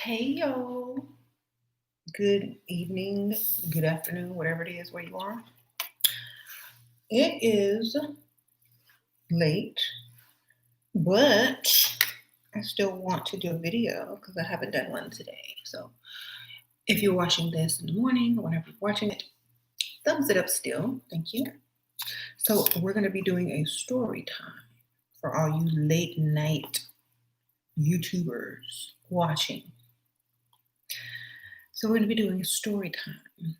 Hey yo, good evening, good afternoon, whatever it is where you are. It is late, but I still want to do a video because I haven't done one today. So if you're watching this in the morning or whenever you're watching it, thumbs it up still. Thank you. So we're going to be doing a story time for all you late night YouTubers watching. So we're going to be doing a story time.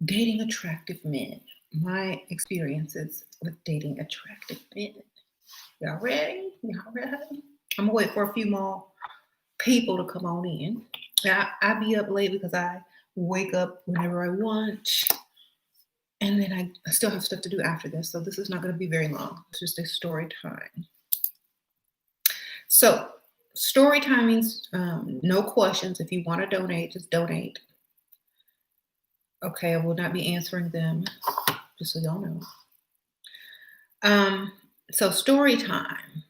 Dating attractive men. My experiences with dating attractive men. Y'all ready? Y'all ready? I'm gonna wait for a few more people to come on in. I be up late because I wake up whenever I want, and then I still have stuff to do after this. So this is not going to be very long. It's just a story time. So story time means no questions. If you want to donate, just donate. Okay, I will not be answering them, just so y'all know. Um, so story time.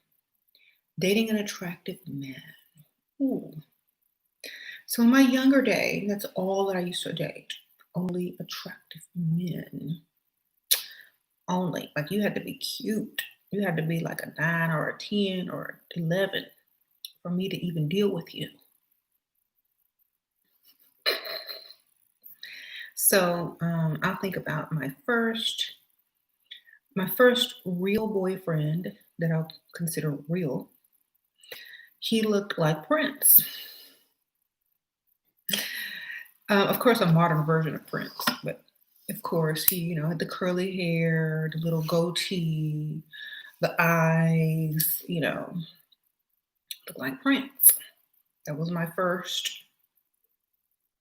Dating an attractive man. Ooh. So in my younger day, that's all that I used to date. Only attractive men. Only. Like you had to be cute. You had to be like a 9 or a 10 or 11 for me to even deal with you. So I'll think about my first real boyfriend that I'll consider real. He looked like Prince. Of course, a modern version of Prince, but of course, he, had the curly hair, the little goatee, the eyes, looked like Prince. That was my first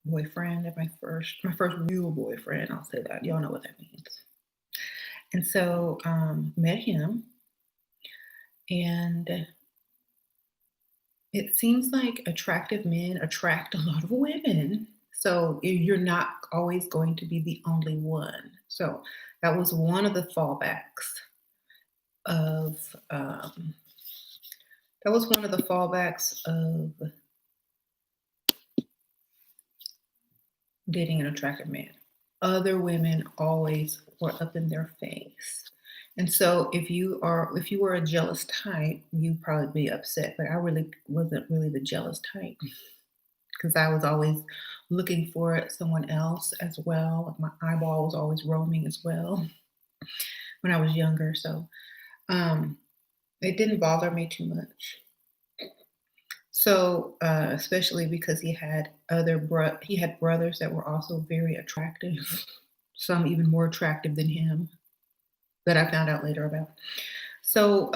boyfriend and my first real boyfriend. I'll say that. Y'all know what that means. And so, met him, and it seems like attractive men attract a lot of women. So you're not always going to be the only one. So that was one of the fallbacks of dating an attractive man. Other women always were up in their face. And so if you were a jealous type, you'd probably be upset. But I really wasn't really the jealous type because I was always looking for someone else as well. Like my eyeball was always roaming as well when I was younger. So um, it didn't bother me too much. So especially because he had brothers that were also very attractive, some even more attractive than him that I found out later about. So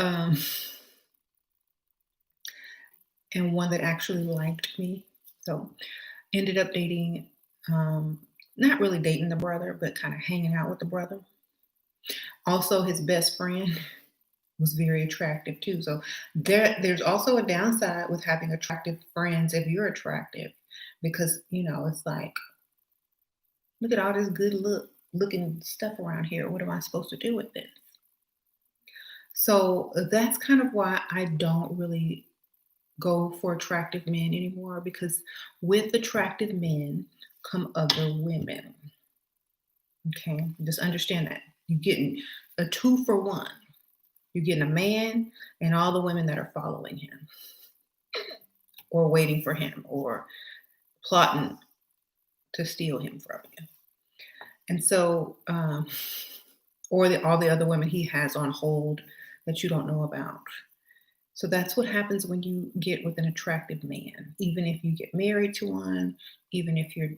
and one that actually liked me. So ended up dating, not really dating the brother, but kind of hanging out with the brother. Also, his best friend was very attractive too. So there's also a downside with having attractive friends if you're attractive, because it's like, look at all this good looking stuff around here. What am I supposed to do with it? So that's kind of why I don't really go for attractive men anymore, because with attractive men come other women. Okay, just understand that you're getting a two for one. You're getting a man and all the women that are following him or waiting for him or plotting to steal him from you. And so, all the other women he has on hold that you don't know about. So that's what happens when you get with an attractive man. Even if you get married to one, even if you're,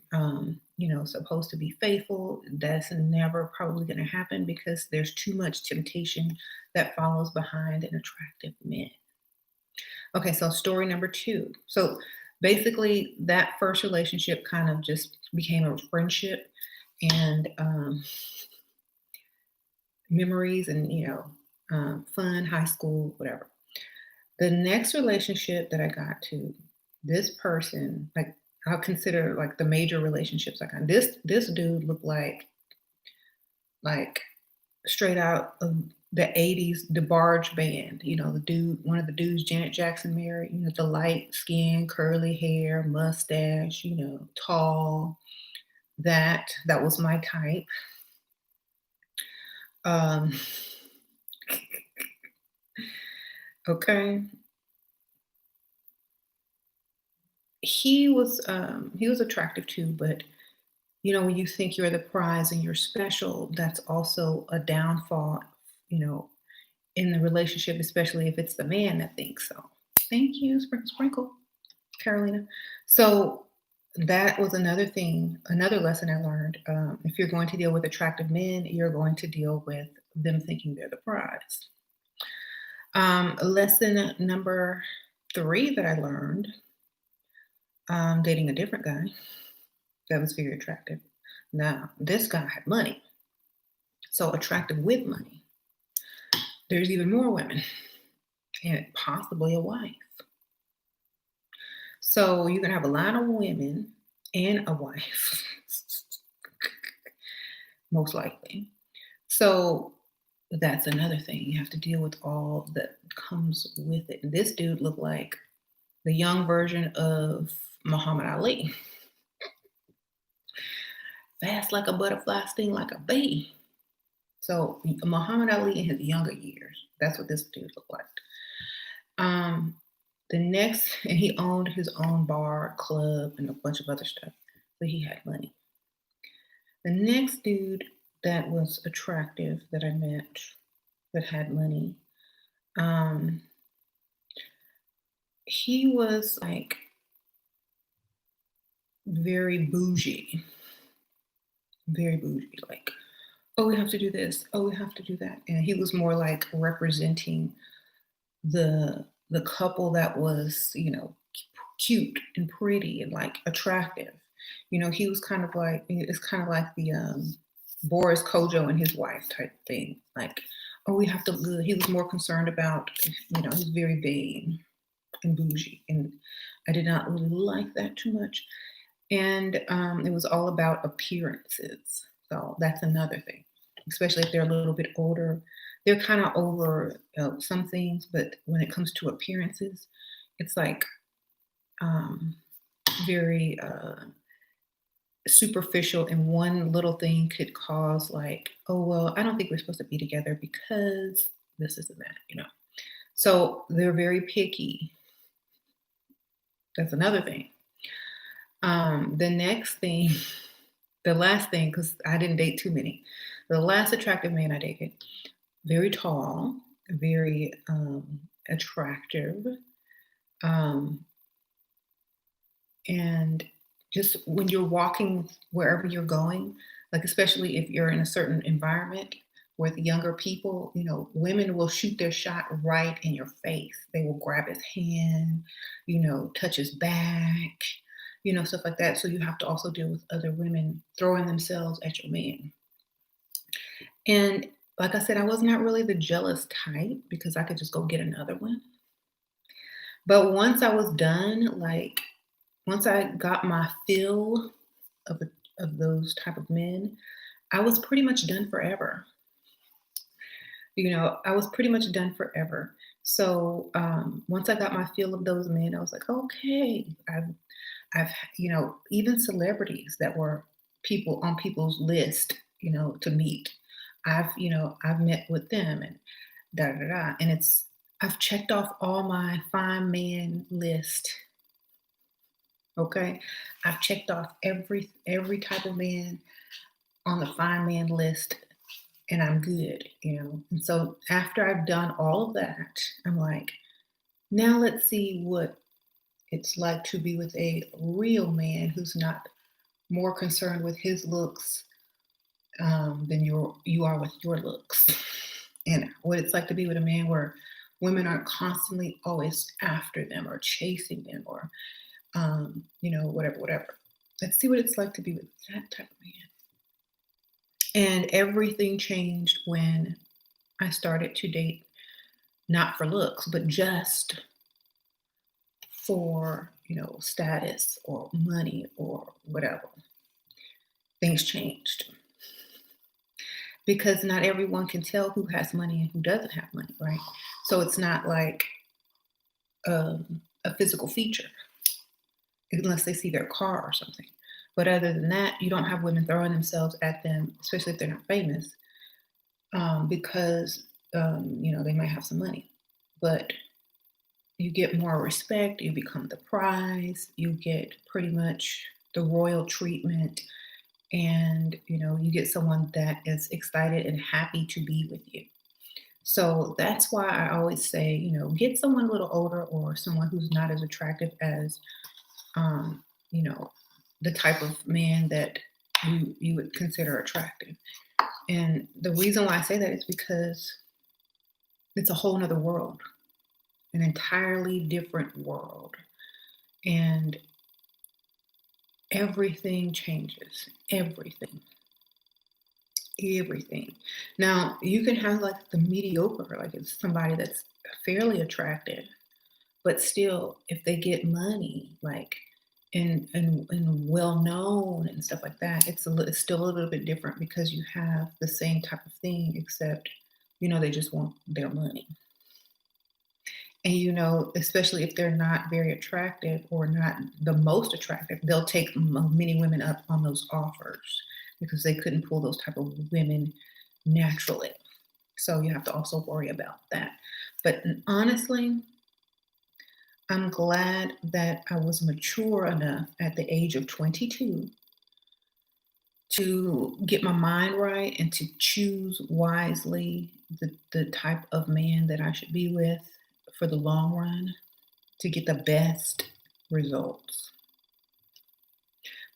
supposed to be faithful, that's never probably going to happen because there's too much temptation that follows behind an attractive man. Okay, so story number two. So basically, that first relationship kind of just became a friendship and memories and, fun, high school, whatever. The next relationship that I got to, this person, like I'll consider like the major relationships I got. This dude looked like straight out of the 80s, the Barge Band. The dude, one of the dudes Janet Jackson married, the light skin, curly hair, mustache, tall. That was my type. Um, okay. He was attractive too, but when you think you're the prize and you're special, that's also a downfall, you know, in the relationship, especially if it's the man that thinks so. Thank you, sprinkle, sprinkle, Carolina. So that was another thing, another lesson I learned. If you're going to deal with attractive men, you're going to deal with them thinking they're the prize. Lesson number three that I learned, dating a different guy that was very attractive. Now, this guy had money, so attractive with money. There's even more women, and possibly a wife. So you're gonna have a lot of women and a wife, most likely. So that's another thing. You have to deal with all that comes with it. And this dude looked like the young version of Muhammad Ali. Fast like a butterfly, sting like a bee. So Muhammad Ali in his younger years. That's what this dude looked like. Um, the next, and he owned his own bar, club, and a bunch of other stuff. So he had money. The next dude that was attractive that I met that had money, um, he was like very bougie, very bougie. Like, oh, we have to do this. Oh, we have to do that. And he was more like representing the couple that was, cute and pretty and like attractive. He was kind of like it's kind of like the Boris Kojo and his wife type thing. Like, oh, we have to look good. He was more concerned about, he's very vain and bougie, and I did not really like that too much. And it was all about appearances. So that's another thing, especially if they're a little bit older. They're kind of over some things, but when it comes to appearances, it's like um, very superficial, and one little thing could cause like, oh well, I don't think we're supposed to be together that, So they're very picky. That's another thing. The next thing, the last thing, because I didn't date too many. The last attractive man I dated, very tall, very attractive, um, and just when you're walking wherever you're going, like especially if you're in a certain environment with younger people, women will shoot their shot right in your face. They will grab his hand, touch his back, stuff like that. So you have to also deal with other women throwing themselves at your man. And like I said, I was not really the jealous type because I could just go get another one. But once I was done, like once I got my fill of those type of men, I was pretty much done forever. I was pretty much done forever. So once I got my fill of those men, I was like, okay, I've, even celebrities that were people on people's list, to meet. I've met with them and da da da. And I've checked off all my fine man list. Okay, I've checked off every type of man on the fine man list, and I'm good. And so after I've done all of that, I'm like, now let's see what it's like to be with a real man who's not more concerned with his looks than you are with your looks, and what it's like to be with a man where women aren't constantly always after them or chasing them or whatever. Let's see what it's like to be with that type of man. And everything changed when I started to date, not for looks, but just for, status or money or whatever. Things changed. because not everyone can tell who has money and who doesn't have money, right? So it's not like a physical feature unless they see their car or something. But other than that, you don't have women throwing themselves at them, especially if they're not famous, because they might have some money. But you get more respect, you become the prize, you get pretty much the royal treatment, and you get someone that is excited and happy to be with you. So that's why I always say, get someone a little older or someone who's not as attractive as um, you know, the type of man that you would consider attractive. And the reason why I say that is because it's a whole nother world, an entirely different world. And everything changes. Everything. Everything. Now you can have like the mediocre, like it's somebody that's fairly attractive, but still if they get money, like and well known and stuff like that, it's still a little bit different because you have the same type of thing, except they just want their money. And especially if they're not very attractive or not the most attractive, they'll take many women up on those offers because they couldn't pull those type of women naturally. So you have to also worry about that. But honestly, I'm glad that I was mature enough at the age of 22 to get my mind right and to choose wisely the type of man that I should be with for the long run to get the best results.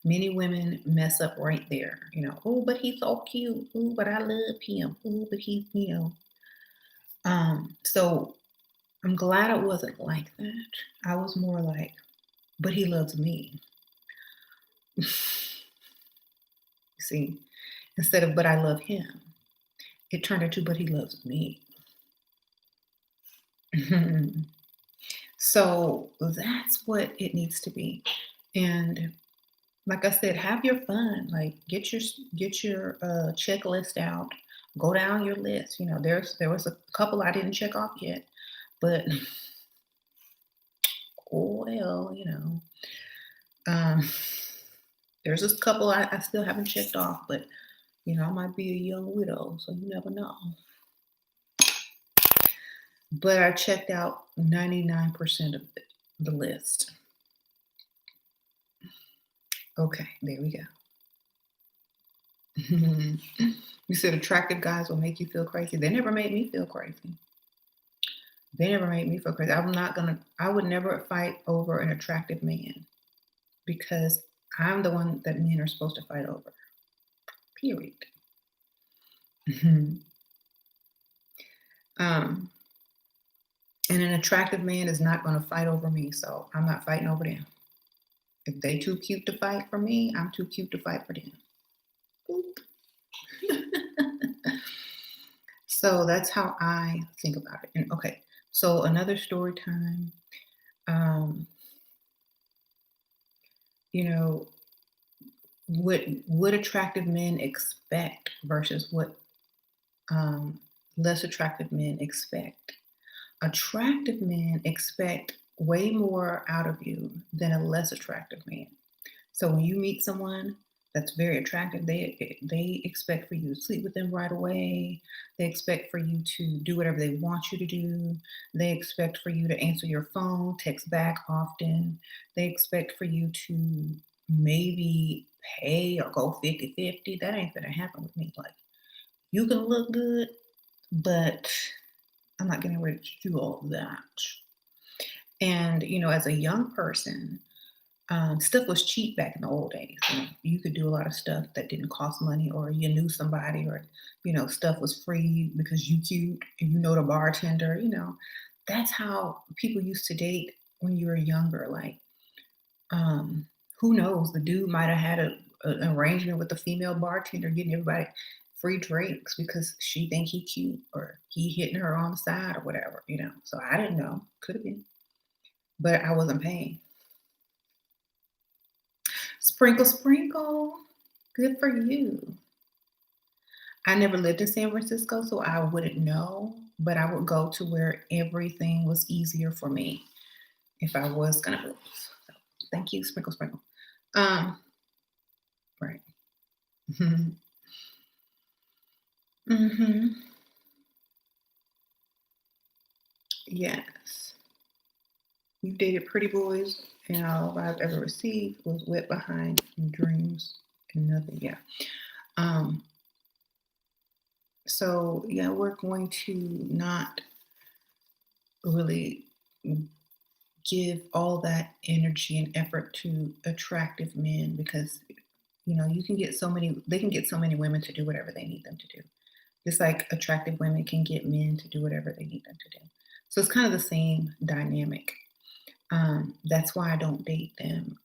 Many women mess up right there. Oh, but he's so cute. Oh, but I love him. Oh, but so I'm glad it wasn't like that. I was more like, but he loves me. See, instead of, but I love him, it turned into, but he loves me. So that's what it needs to be. And like I said, have your fun. Like get your checklist out. Go down your list. There was a couple I didn't check off yet, but oh well, um, there's this couple I still haven't checked off, but I might be a young widow, so you never know. But I checked out 99% of the list. Okay, there we go. You said attractive guys will make you feel crazy. They never made me feel crazy. They never made me feel crazy. I would never fight over an attractive man because I'm the one that men are supposed to fight over. Period. um, and an attractive man is not going to fight over me, so I'm not fighting over them. If they too cute to fight for me, I'm too cute to fight for them. Boop. So that's how I think about it. And okay, so another story time. Um, you know, what attractive men expect versus what less attractive men expect. Attractive men expect way more out of you than a less attractive man. So when you meet someone that's very attractive, they expect for you to sleep with them right away. They expect for you to do whatever they want you to do. They expect for you to answer your phone, text back often. They expect for you to maybe pay or go 50-50. That ain't gonna happen with me. Like you can look good, but I'm not getting ready to do all of that. And as a young person, stuff was cheap back in the old days. You could do a lot of stuff that didn't cost money, or you knew somebody, or stuff was free because you cute and the bartender. That's how people used to date when you were younger. Like, um, who knows? The dude might have had an arrangement with the female bartender, getting everybody free drinks because she think he cute, or he hitting her on the side or whatever. So I didn't know. Could have been, but I wasn't paying. Sprinkle, sprinkle. Good for you. I never lived in San Francisco, so I wouldn't know, but I would go to where everything was easier for me if I was gonna move. So, thank you, sprinkle, sprinkle. Um, right. Mhm. Yes. You dated pretty boys, and all I've ever received was wet behind and dreams and nothing. Yeah. Um, so yeah, we're going to not really give all that energy and effort to attractive men because you can get so many they can get so many women to do whatever they need them to do. Just like attractive women can get men to do whatever they need them to do. So it's kind of the same dynamic. That's why I don't date them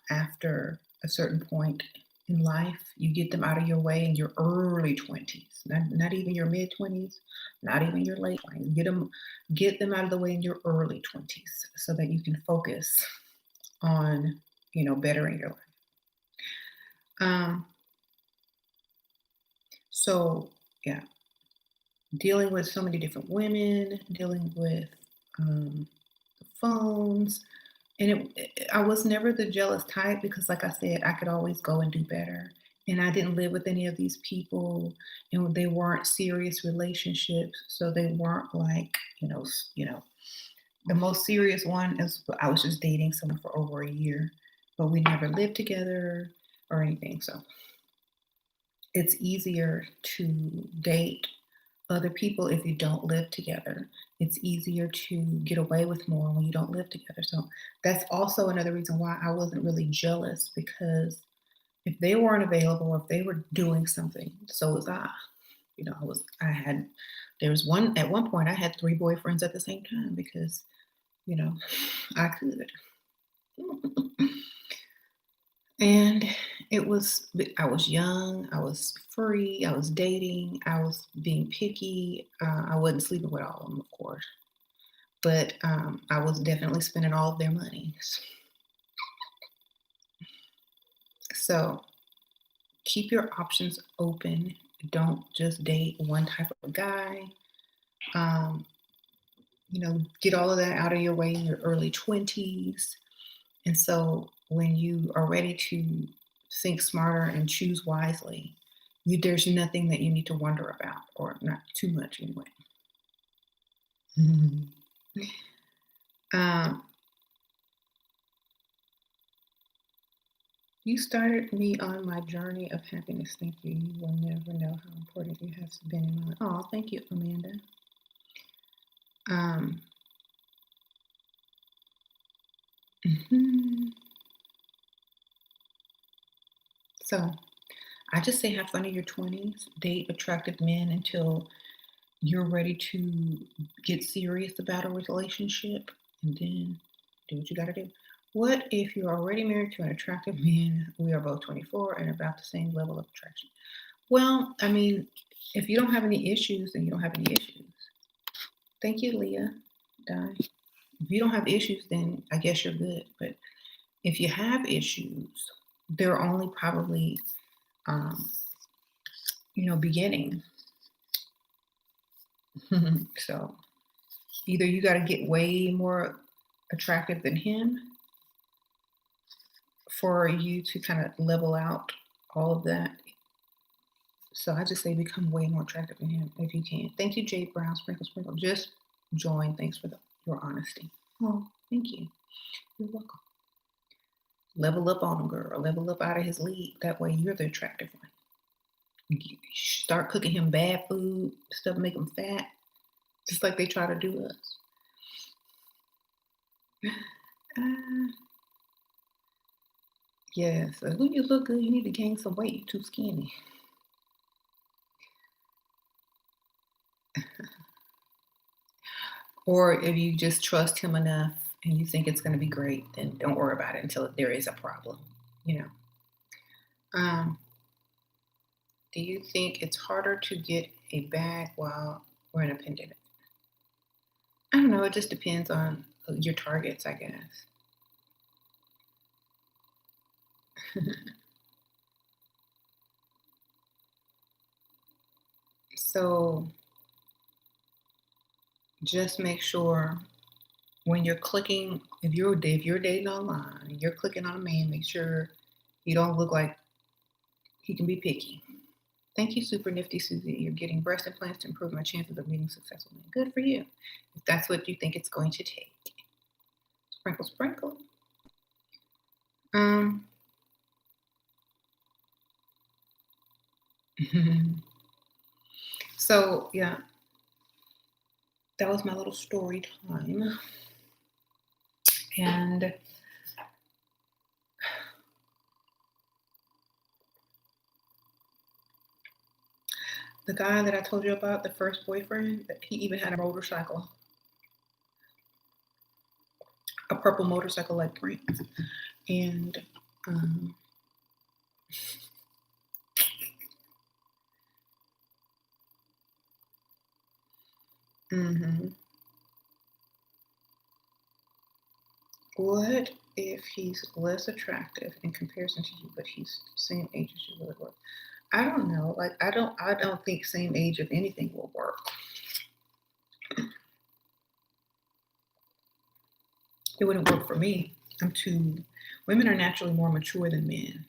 after a certain point in life. You get them out of your way in your early 20s, not even your mid 20s, not even your late 20s. Get them out of the way in your early 20s so that you can focus on bettering your life. Um, so yeah, dealing with so many different women, dealing with phones. And I was never the jealous type because, like I said, I could always go and do better. And I didn't live with any of these people, and they weren't serious relationships. So they weren't like, the most serious one is I was just dating someone for over a year, but we never lived together or anything. So it's easier to date other people if you don't live together. It's easier to get away with more when you don't live together. So that's also another reason why I wasn't really jealous because if they weren't available, if they were doing something, so was I. There was at one point I had three boyfriends at the same time because, you know, I could. And I was young, I was free, I was dating, I was being picky. I wasn't sleeping with all of them, of course, but I was definitely spending all of their money. So keep your options open. Don't just date one type of guy. Um, get all of that out of your way in your early 20s. And so when you are ready to think smarter and choose wisely, there's nothing that you need to wonder about, or not too much anyway. um, you started me on my journey of happiness. Thank you. You will never know how important you have been in my life. Oh, thank you, Amanda. Um, mhm. So I just say have fun in your 20s, date attractive men until you're ready to get serious about a relationship, and then do what you got to do. What if you're already married to an attractive man? We are both 24 and about the same level of attraction. Well, I mean, if you don't have any issues, then you don't have any issues. Thank you, Leah. Die. If you don't have issues, then I guess you're good. But if you have issues, they're only probably, um, beginning. So either you got to get way more attractive than him for you to kind of level out all of that. So I just say become way more attractive than him if you can. Thank you, Jade Brown. Sprinkle, sprinkle. Just join. Thanks for your honesty. Oh, thank you. You're welcome. Level up on him, girl. Level up out of his league. That way you're the attractive one. You start cooking him bad food, stuff make him fat, just like they try to do us. Uh, yes. When you look good, you need to gain some weight. You're too skinny. Or if you just trust him enough and you think it's going to be great, then don't worry about it until there is a problem. You know. Um, do you think it's harder to get a bag while we're in a pandemic? I don't know. It just depends on your targets, I guess. So just make sure when you're clicking, if you're dating online and you're clicking on a man, make sure you don't look like he can be picky. Thank you, Super Nifty Susie. You're getting breast implants to improve my chances of meeting successful men. Good for you. If that's what you think it's going to take. Sprinkle, sprinkle. Um. So yeah, that was my little story time, and the guy that I told you about, the first boyfriend, he even had a motorcycle, a purple motorcycle like Prince, and um, mhm. What if he's less attractive in comparison to you, but he's the same age as you? Will it work? I don't know. Like I don't think same age of anything will work. It wouldn't work for me. I'm too. Women are naturally more mature than men.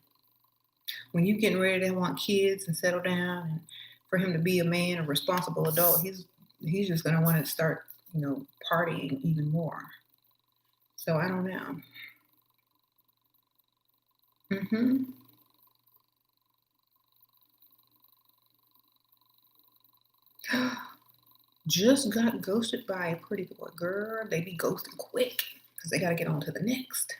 When you getting ready to want kids and settle down, and for him to be a man, a responsible adult, he's just gonna want to start, partying even more. So I don't know. Hmm. Just got ghosted by a pretty boy. Girl, they be ghosting quick because they got to get on to the next.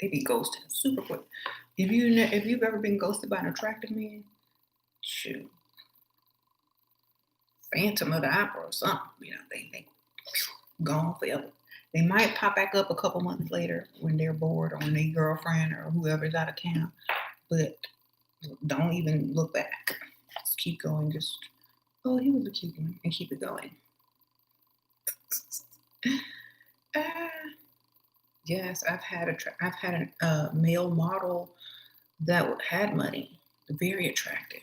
They be ghosting super quick. If you've ever been ghosted by an attractive man, shoot, Phantom of the Opera or something. They gone forever. They might pop back up a couple months later when they're bored or when their girlfriend or whoever's out of town, but don't even look back. Just keep going. Just, oh, he was a cute one, and keep it going. Ah, yes, I've had a male model that had money, very attractive.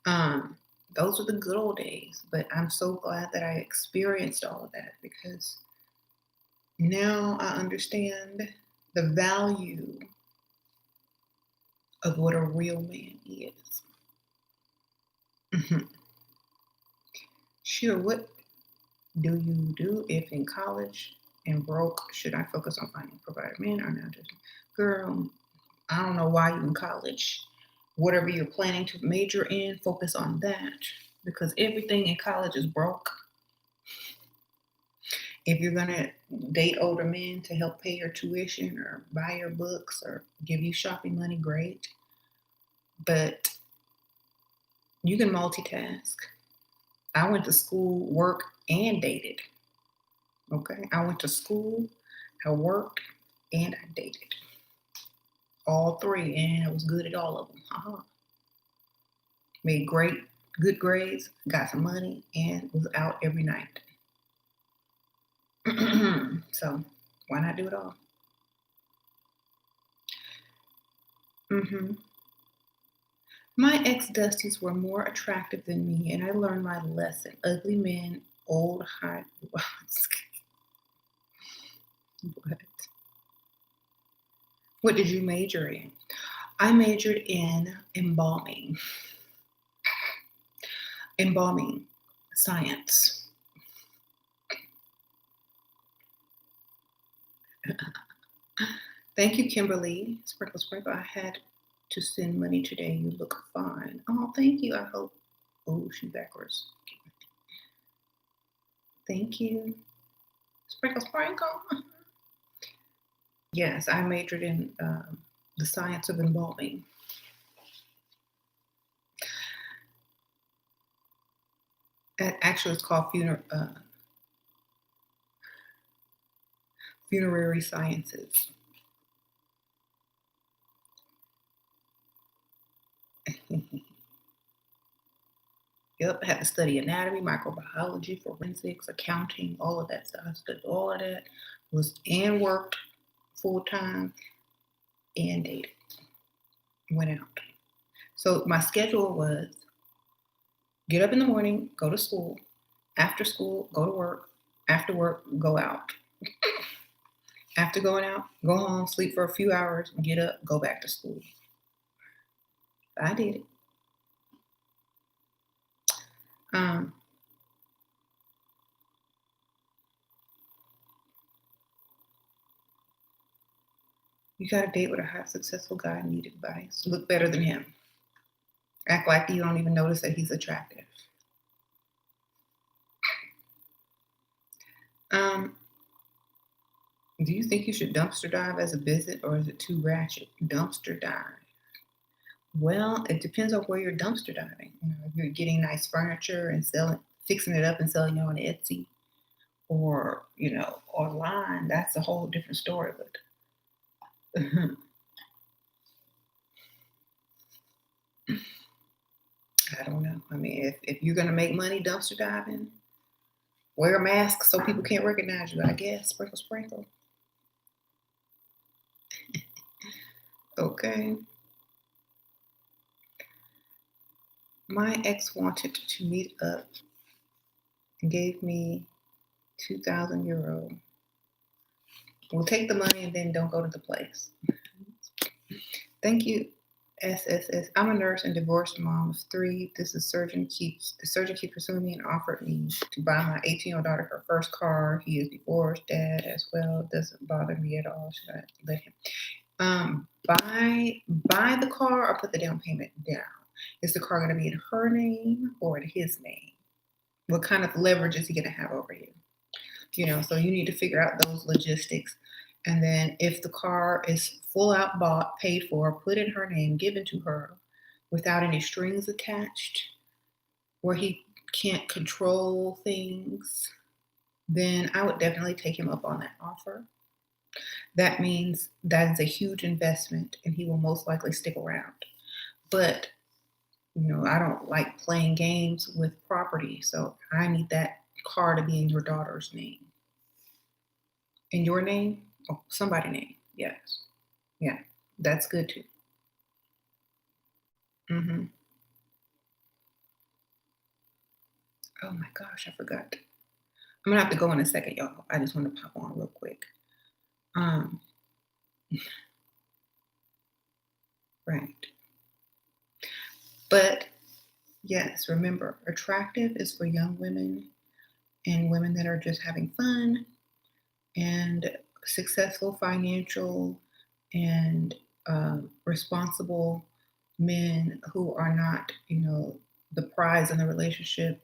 um, those were the good old days, but I'm so glad that I experienced all of that because now I understand the value of what a real man is. Mhm. Sure, what do you do if in college and broke? Should I focus on finding a provider man or not? Just, girl, I don't know why you in college. Whatever you're planning to major in, focus on that because everything in college is broke. If you're gonna date older men to help pay your tuition or buy your books or give you shopping money, great. But you can multitask. I went to school, work, and dated. Okay. I went to school, I worked, and I dated. All three, and I was good at all of them. Made good grades, got some money, and was out every night. So why not do it all? Hmm. My ex Dusties were more attractive than me, and I learned my lesson. Ugly men, old hot. What? What did you major in? I majored in embalming science. Thank you, Kimberly. Sprinkle, sprinkle. I had to send money today. You look fine. Oh, thank you. I hope. Oh, she backwards. Thank you. Sprinkle, sprinkle. Yes, I majored in the science of embalming. Actually, it's called funerary sciences. Yep, I had to study anatomy, microbiology, forensics, accounting, all of that stuff. I studied all of that, was and worked full time and dated. went out. So my schedule was get up in the morning, go to school, after school, go to work, after work, go out. After going out, go home, sleep for a few hours, get up, go back to school. I did it. Um, you got to date with a hot, successful guy and need advice. Look better than him. Act like you don't even notice that he's attractive. Um, do you think you should dumpster dive as a business or is it too ratchet? Dumpster dive. Well, it depends on where you're dumpster diving. If you're getting nice furniture and selling, fixing it up and selling it on Etsy or, online, that's a whole different story. But I don't know. I mean, if you're going to make money dumpster diving, wear a mask so people can't recognize you, I guess. Sprinkle, sprinkle. Okay. My ex wanted to meet up and gave me 2,000 euro. We'll take the money and then don't go to the place. Thank you, SSS. I'm a nurse and divorced mom of 3. The surgeon keeps pursuing me and offered me to buy my 18-year-old daughter her first car. He is divorced dad as well. It doesn't bother me at all. Should I let him? Buy the car or put the down payment down? Is the car going to be in her name or in his name? What kind of leverage is he going to have over you? So you need to figure out those logistics. And then if the car is full out bought, paid for, put in her name, given to her without any strings attached, where he can't control things, then I would definitely take him up on that offer. That means that is a huge investment and he will most likely stick around. But, I don't like playing games with property. So I need that car to be in your daughter's name. In your name? Oh, somebody's name. Yes. Yeah. That's good too. Mm-hmm. Oh my gosh, I forgot. I'm gonna have to go in a second, y'all. I just want to pop on real quick. Um, right. But yes, remember, attractive is for young women and women that are just having fun and successful financial and responsible men who are not, the prize in the relationship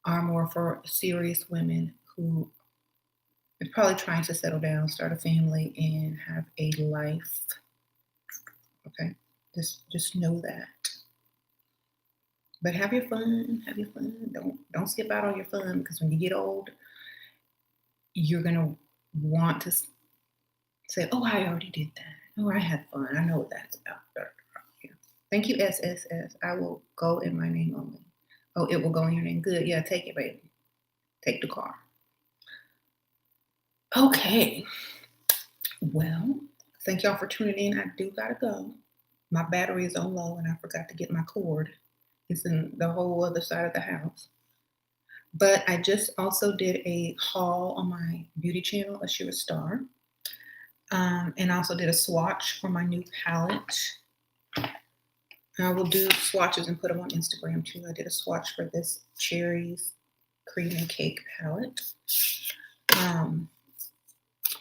are more for serious women who are probably trying to settle down, start a family, and have a life. Okay, just know that. But have your fun. Have your fun. Don't skip out on your fun because when you get old, you're gonna want to say, "Oh, I already did that. Oh, I had fun. I know what that's about." Yeah. Thank you, SSS. I will go in my name only. Oh, it will go in your name. Good. Yeah, take it, baby. Take the car. Okay. Well, thank y'all for tuning in. I do gotta go. My battery is on low and I forgot to get my cord. It's in the whole other side of the house. But I just also did a haul on my beauty channel, a SheRaSeven. And I also did a swatch for my new palette. I will do swatches and put them on Instagram too. I did a swatch for this cherries cream and cake palette.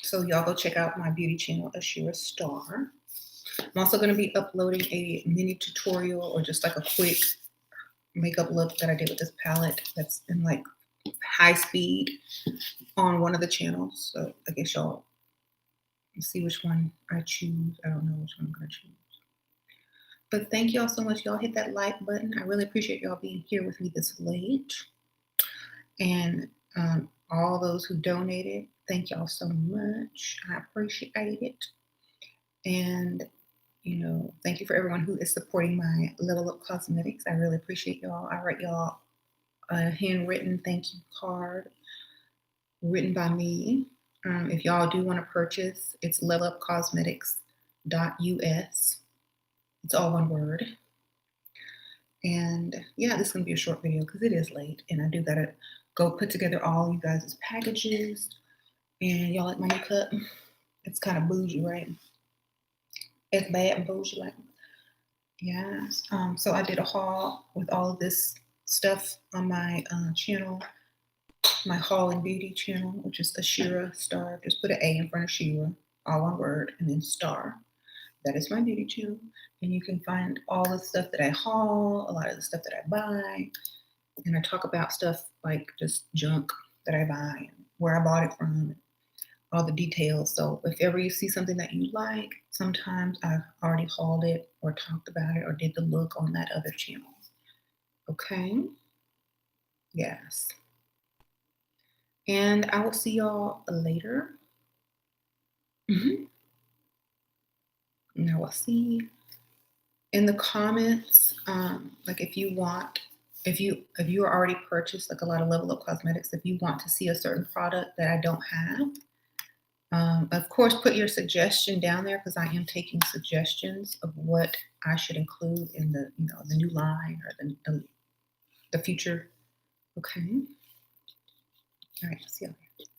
So y'all go check out my beauty channel, SheRaSeven. I'm also going to be uploading a mini tutorial or just like a quick makeup look that I did with this palette that's in like high speed on one of the channels. So I guess y'all see which one I choose. I don't know which one I'm going to choose. But thank y'all so much. Y'all hit that like button. I really appreciate y'all being here with me this late. And all those who donated, thank y'all so much. I appreciate it. And, thank you for everyone who is supporting my Level Up Cosmetics. I really appreciate y'all. I write y'all a handwritten thank you card written by me. If y'all do want to purchase, it's levelupcosmetics.us. It's all one word. And yeah, this is gonna be a short video because it is late, and I do gotta go put together all you guys' packages. And y'all like my new cut? It's kind of bougie, right? It's bad and bougie, like yes. So I did a haul with all of this stuff on my channel, my haul and beauty channel, which is the Shira Star. Just put an A in front of Shira, all one word, and then star. That is my beauty channel. And you can find all the stuff that I haul, a lot of the stuff that I buy. And I talk about stuff like just junk that I buy and where I bought it from, all the details. So if ever you see something that you like, sometimes I've already hauled it or talked about it or did the look on that other channel. Okay? Yes. And I will see y'all later. And I will see in the comments, like if you want, if you are already purchased like a lot of Level Up Cosmetics, if you want to see a certain product that I don't have, of course, put your suggestion down there because I am taking suggestions of what I should include in the, the new line or the future. Okay. All right. See you later.